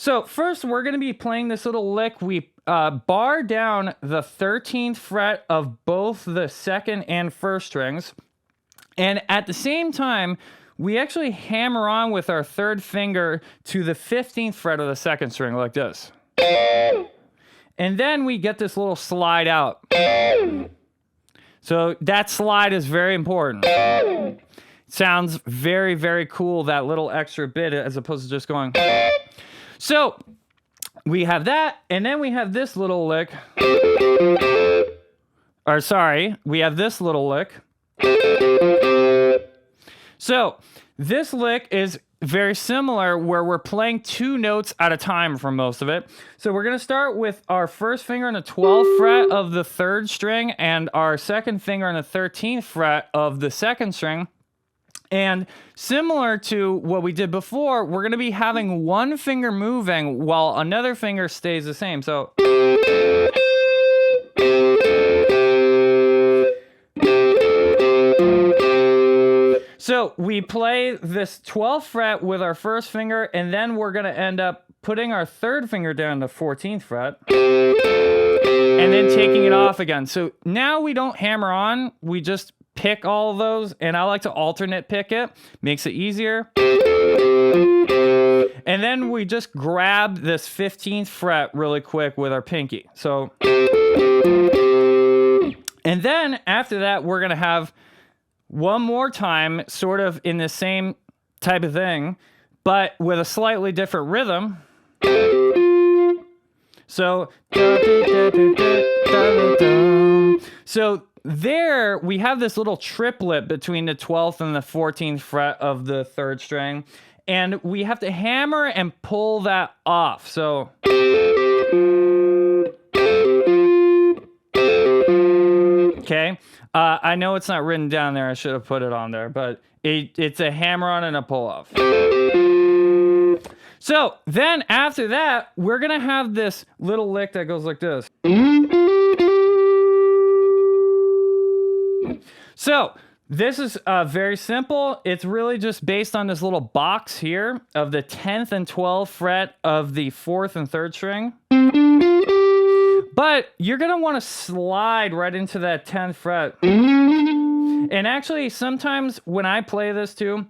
So first, we're going to be playing this little lick. We bar down the 13th fret of both the second and first strings. And at the same time, we actually hammer on with our third finger to the 15th fret of the second string like this. And then we get this little slide out. So that slide is very important. It sounds very, very cool, that little extra bit, as opposed to just going. So we have that, and then we have this little lick. Or sorry, we have this little lick. So this lick is very similar, where we're playing 2 notes at a time for most of it. So we're going to start with our first finger on the 12th fret of the third string and our second finger on the 13th fret of the second string. And similar to what we did before, we're going to be having one finger moving while another finger stays the same. So we play this 12th fret with our first finger, and then we're going to end up putting our third finger down the 14th fret, and then taking it off again. So now we don't hammer on, we just pick all of those, and I like to alternate pick it. Makes it easier. And then we just grab this 15th fret really quick with our pinky. So, and then after that, we're going to have one more time, sort of in the same type of thing, but with a slightly different rhythm. So, there we have this little triplet between the 12th and the 14th fret of the third string, and we have to hammer and pull that off. So, okay. I know it's not written down there. I should have put it on there, but it's a hammer on and a pull off. So then after that, we're going to have this little lick that goes like this. So this is very simple. It's really just based on this little box here of the 10th and 12th fret of the 4th and 3rd string. But you're going to want to slide right into that 10th fret. And actually, sometimes when I play this too,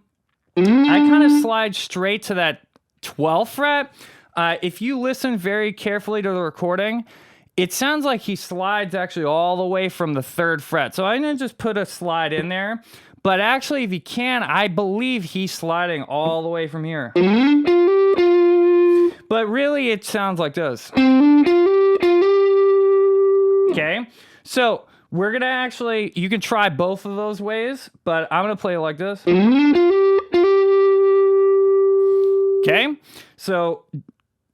I kind of slide straight to that 12th fret. If you listen very carefully to the recording, it sounds like he slides actually all the way from the 3rd fret. So I'm going to just put a slide in there. But actually, if you can, I believe he's sliding all the way from here. But really, it sounds like this. Okay, so we're going to actually, you can try both of those ways, but I'm going to play it like this. Okay, so,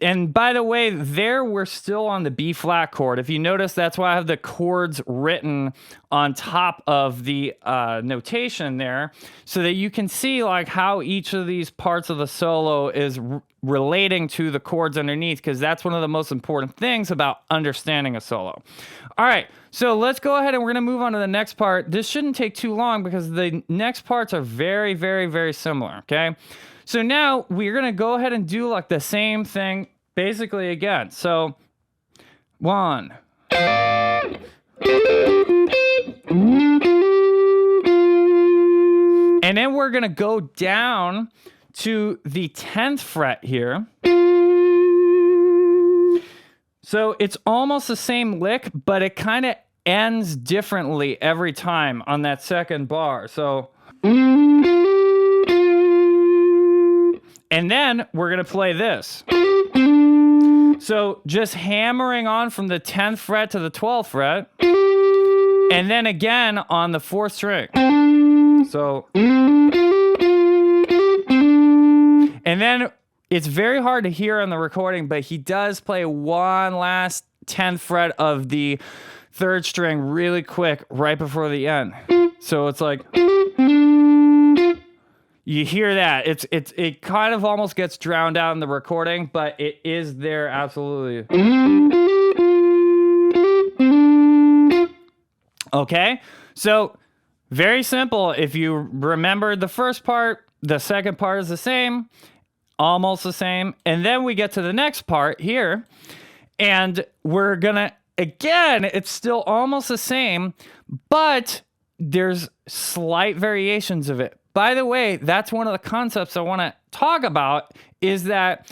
and by the way, there we're still on the B flat chord. If you notice, that's why I have the chords written on top of the notation there, so that you can see like how each of these parts of the solo is relating to the chords underneath, because that's one of the most important things about understanding a solo. All right, so let's go ahead and we're going to move on to the next part. This shouldn't take too long because the next parts are very, very, very similar, okay? So now we're going to go ahead and do like the same thing basically again. So 1. And then we're going to go down to the 10th fret here. So it's almost the same lick, but it kind of ends differently every time on that second bar. So, and then we're going to play this. So just hammering on from the 10th fret to the 12th fret, and then again on the 4th string. So, and then it's very hard to hear on the recording, but he does play one last 10th fret of the 3rd string really quick right before the end. So it's like, you hear that. It kind of almost gets drowned out in the recording, but it is there absolutely. Okay, so very simple. If you remember the first part, the second part is the same. almost the same. And then we get to the next part here, and we're gonna, again, it's still almost the same, but there's slight variations of it. By the way, that's one of the concepts I want to talk about, is that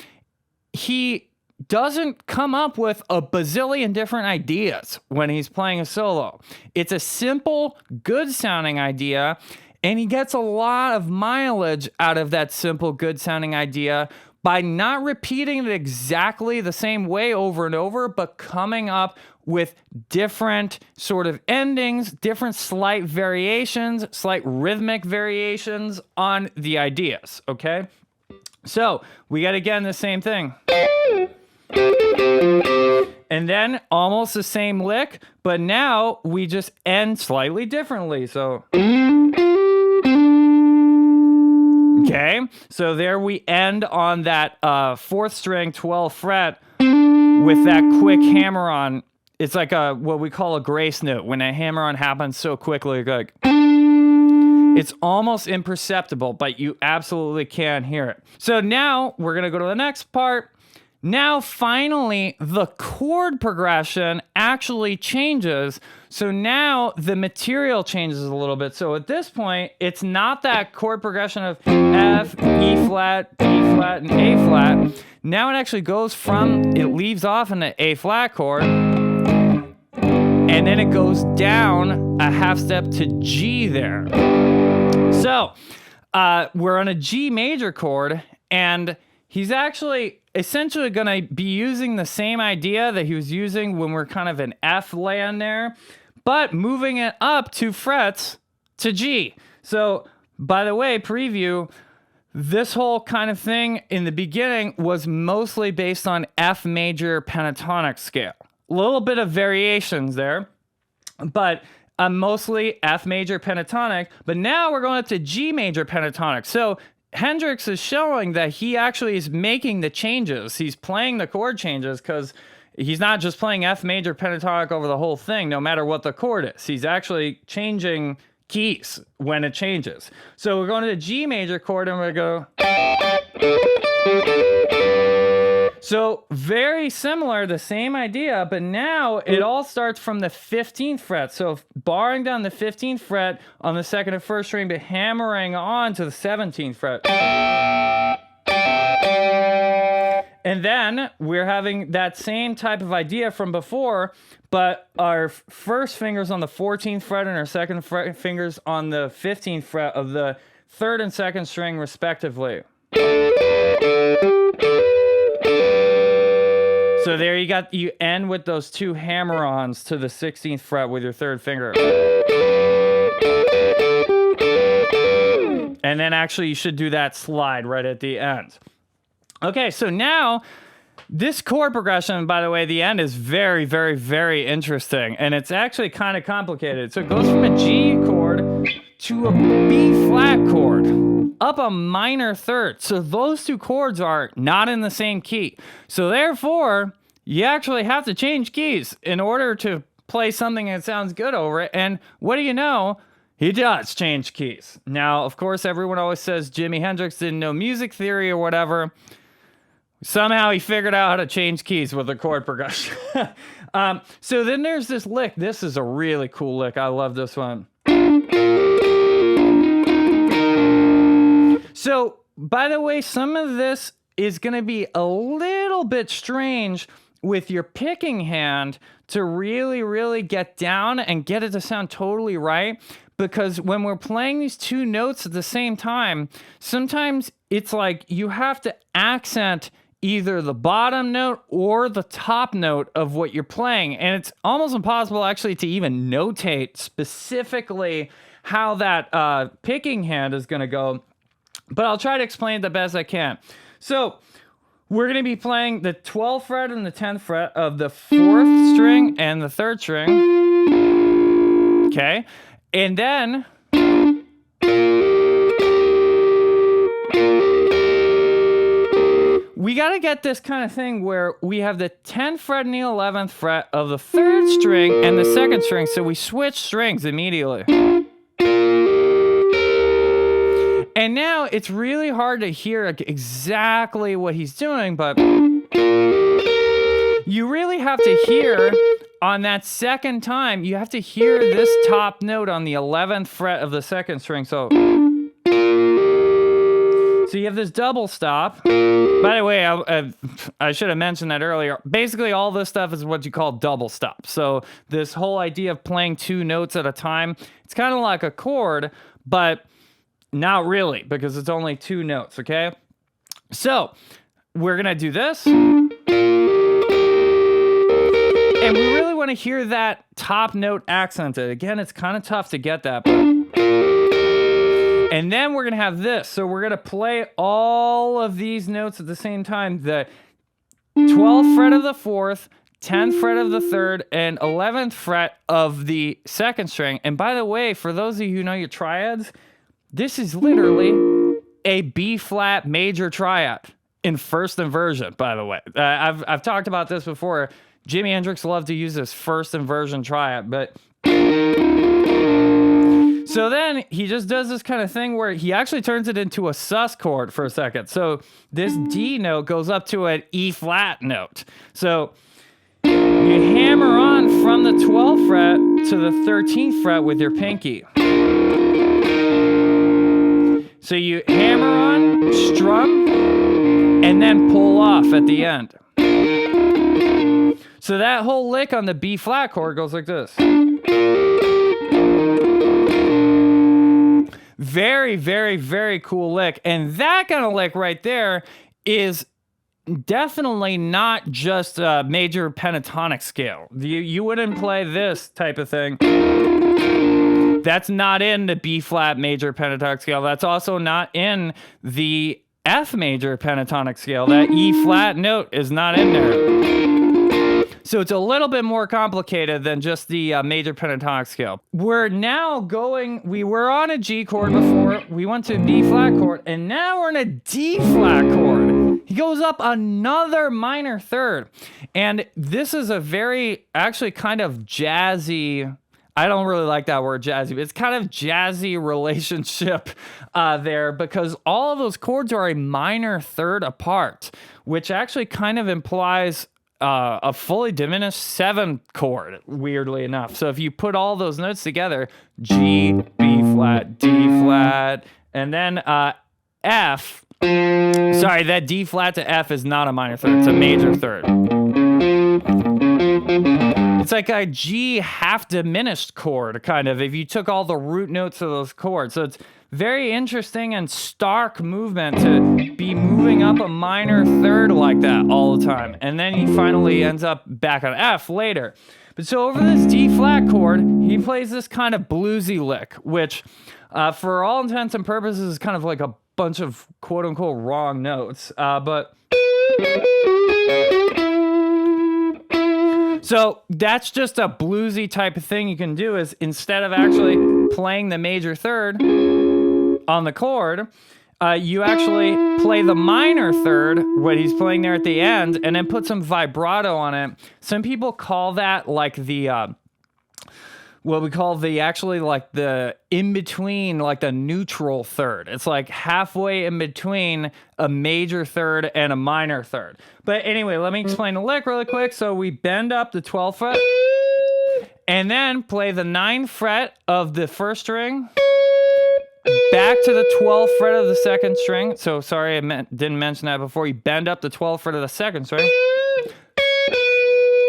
he doesn't come up with a bazillion different ideas when he's playing a solo. It's a simple, good sounding idea, and he gets a lot of mileage out of that simple, good sounding idea by not repeating it exactly the same way over and over, but coming up with different sort of endings, different slight variations, slight rhythmic variations on the ideas, okay? So we got, again, the same thing. And then almost the same lick, but now we just end slightly differently. So, okay, so there we end on that 4th string, 12th fret with that quick hammer on. It's like what we call a grace note. When a hammer on happens so quickly, like, it's almost imperceptible, but you absolutely can hear it. So now we're gonna go to the next part. Now, finally, the chord progression actually changes. So now the material changes a little bit. So at this point, it's not that chord progression of F, E flat, B flat, and A flat. Now it actually goes from, it leaves off in the A flat chord, and then it goes down a half step to G there. So we're on a G major chord, and he's actually essentially going to be using the same idea that he was using when we're kind of in F land there, but moving it up 2 frets to G. So, by the way, preview, this whole kind of thing in the beginning was mostly based on F major pentatonic scale. A little bit of variations there, but mostly F major pentatonic. But now we're going up to G major pentatonic. So Hendrix is showing that he actually is making the changes. He's playing the chord changes, because he's not just playing F major pentatonic over the whole thing, no matter what the chord is. He's actually changing keys when it changes. So we're going to the G major chord, and we go. So very similar, the same idea, but now it all starts from the 15th fret. So barring down the 15th fret on the 2nd and 1st string, but hammering on to the 17th fret. And then we're having that same type of idea from before, but our first finger's on the 14th fret and our second finger's on the 15th fret of the 3rd and 2nd string respectively. So there you end with those 2 hammer-ons to the 16th fret with your 3rd finger. And then actually you should do that slide right at the end. Okay, so now this chord progression, by the way, the end is very, very, very interesting. And it's actually kind of complicated. So it goes from a G chord to a B flat chord, up a minor 3rd. So those 2 chords are not in the same key. So therefore, you actually have to change keys in order to play something that sounds good over it. And what do you know? He does change keys. Now, of course, everyone always says Jimi Hendrix didn't know music theory or whatever. Somehow he figured out how to change keys with a chord progression. So then there's this lick. This is a really cool lick. I love this one. So, by the way, some of this is going to be a little bit strange with your picking hand to really, really get down and get it to sound totally right. Because when we're playing these 2 notes at the same time, sometimes it's like you have to accent either the bottom note or the top note of what you're playing. And it's almost impossible actually to even notate specifically how that picking hand is going to go. But I'll try to explain it the best I can. So we're going to be playing the 12th fret and the 10th fret of the 4th string and the 3rd string. Okay. And then we got to get this kind of thing where we have the 10th fret and the 11th fret of the 3rd string and the 2nd string. So we switch strings immediately. And now it's really hard to hear exactly what he's doing, but you really have to hear on that second time, you have to hear this top note on the 11th fret of the second string. So you have this double stop. By the way, I should have mentioned that earlier. Basically, all this stuff is what you call double stop. So this whole idea of playing 2 notes at a time, it's kind of like a chord, but not really, because it's only 2 notes, okay? So we're going to do this. And we really want to hear that top note accented. Again, it's kind of tough to get that, but... And then we're going to have this. So we're going to play all of these notes at the same time. The 12th fret of the 4th, 10th fret of the 3rd, and 11th fret of the 2nd string. And by the way, for those of you who know your triads, this is literally a B-flat major triad in first inversion, by the way. I've talked about this before. Jimi Hendrix loved to use this first inversion triad, but... So then he just does this kind of thing where he actually turns it into a sus chord for a second. So this D note goes up to an E flat note. So you hammer on from the 12th fret to the 13th fret with your pinky. So you hammer on, strum, and then pull off at the end. So that whole lick on the B flat chord goes like this. Very, very, very cool lick. And that kind of lick right there is definitely not just a major pentatonic scale. You wouldn't play this type of thing. That's not in the B flat major pentatonic scale. That's also not in the F major pentatonic scale. That E flat note is not in there. So it's a little bit more complicated than just the major pentatonic scale. We're now going, we were on a G chord before, we went to a B flat chord, and now we're in a D flat chord. He goes up another minor third. And this is a very, actually kind of jazzy, I don't really like that word jazzy, but it's kind of jazzy relationship there, because all of those chords are a minor third apart, which actually kind of implies a fully diminished 7th chord, weirdly enough. So if you put all those notes together, G, B flat, D flat, and then F, sorry, that D flat to F is not a minor third, it's a major third. It's like a G half diminished chord, kind of, if you took all the root notes of those chords. So it's very interesting and stark movement to be moving up a minor third like that all the time. And then he finally ends up back on F later. But so over this D flat chord, he plays this kind of bluesy lick, which for all intents and purposes is kind of like a bunch of quote unquote wrong notes. So that's just a bluesy type of thing you can do, is instead of actually playing the major third on the chord, you actually play the minor third, what he's playing there at the end, and then put some vibrato on it. Some people call that like the, what we call the, actually like the in-between, like the neutral third. It's like halfway in between a major third and a minor third. But anyway, let me explain the lick really quick. So we bend up the 12th fret, and then play the 9th fret of the first string, back to the 12th fret of the second string. So sorry, I didn't mention that before. You bend up the 12th fret of the second string.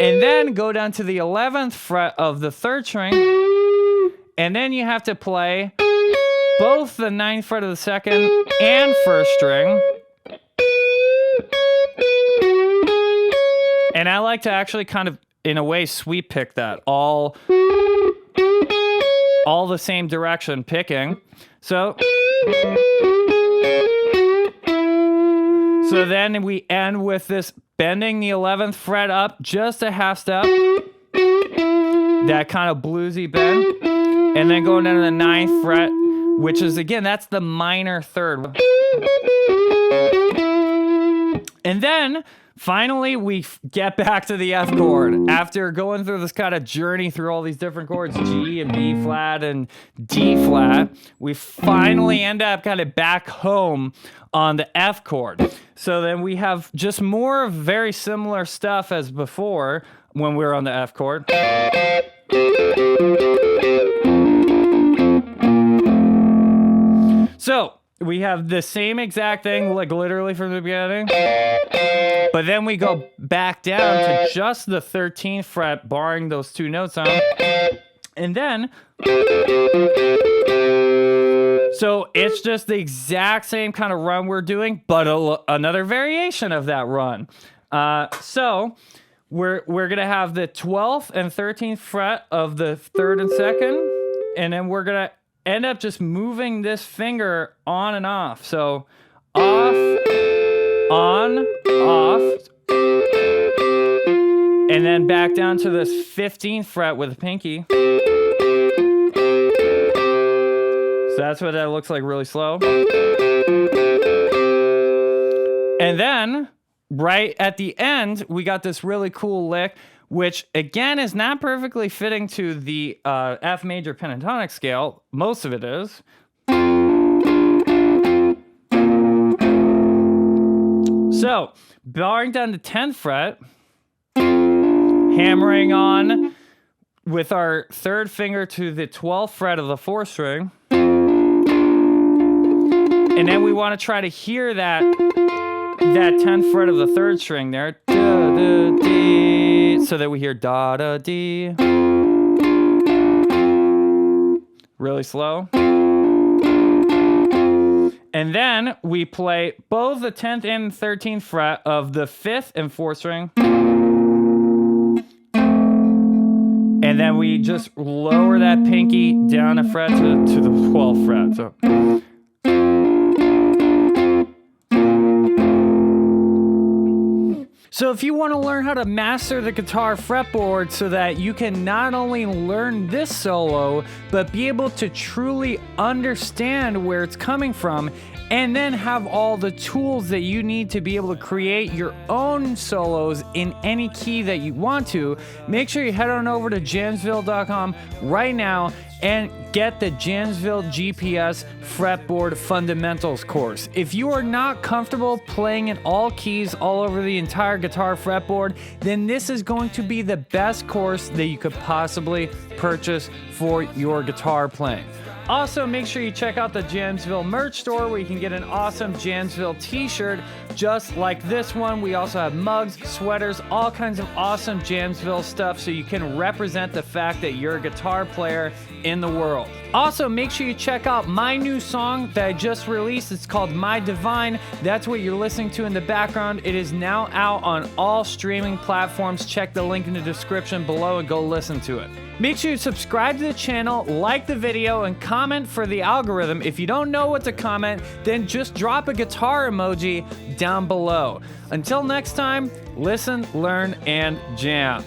And then go down to the 11th fret of the third string. And then you have to play both the 9th fret of the second and first string. And I like to actually kind of, in a way, sweep pick that. All the same direction picking. So then we end with this bending the 11th fret up just a half step, that kind of bluesy bend, and then going down to the 9th fret, which is, again, that's the minor third. And then finally we get back to the F chord. After going through this kind of journey through all these different chords, G and B flat and D flat, we finally end up kind of back home on the F chord. So then we have just more very similar stuff as before when we were on the F chord. So we have the same exact thing, like literally from the beginning, but then we go back down to just the 13th fret, barring those two notes on, and then, so it's just the exact same kind of run we're doing, but another variation of that run. So we're gonna have the 12th and 13th fret of the 3rd and 2nd, and then we're gonna end up just moving this finger on and off. So off, on, off, and then back down to this 15th fret with the pinky. So that's what that looks like really slow. And then right at the end, we got this really cool lick, which again is not perfectly fitting to the F major pentatonic scale. Most of it is. So, barring down the 10th fret, hammering on with our 3rd finger to the 12th fret of the 4th string. And then we want to try to hear that 10th fret of the 3rd string there. Da, da, dee, so that we hear da, da, dee. Really slow. And then we play both the 10th and 13th fret of the 5th and 4th string. And then we just lower that pinky down a fret to the 12th fret. So if you want to learn how to master the guitar fretboard so that you can not only learn this solo, but be able to truly understand where it's coming from, and then have all the tools that you need to be able to create your own solos in any key that you want to, make sure you head on over to jamsville.com right now and get the Jamsville GPS Fretboard Fundamentals course. If you are not comfortable playing in all keys all over the entire guitar fretboard, then this is going to be the best course that you could possibly purchase for your guitar playing. Also, make sure you check out the Jamsville merch store where you can get an awesome Jamsville t-shirt just like this one. We also have mugs, sweaters, all kinds of awesome Jamsville stuff so you can represent the fact that you're a guitar player in the world. Also, make sure you check out my new song that I just released. It's called My Divine. That's what you're listening to in the background. It is now out on all streaming platforms. Check the link in the description below and go listen to it. Make sure you subscribe to the channel, like the video, and comment for the algorithm. If you don't know what to comment, then just drop a guitar emoji down below. Until next time, listen, learn, and jam.